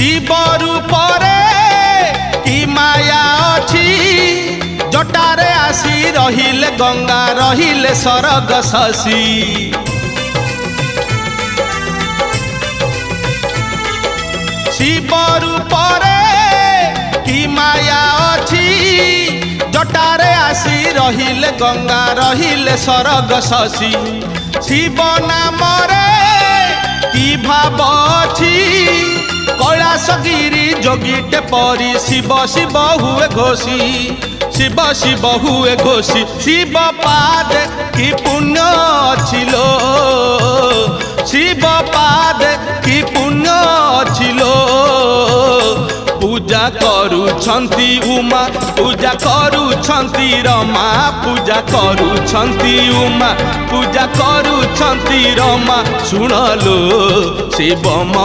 शिव रूपरे कि माया अछि जटारे आसी रहिले गंगा रहिले सरग शशि शिव रूपरे कि माया अछि जटारे आसी रहिले गंगा रहिले सरग शशि शिव नामरे कि भाव अछि कैलासगिरी जोगीटे परी शिव शिव हुए घोषी शिव शिव हुए घोषी शिव पाद कि पुण्य छिलो शिव पाद कि पुण्य छिलो पूजा करुछंती उमा पूजा करुछंती रमा पूजा करुछंती उमा पूजा करुछंती रमा सुनलो शिव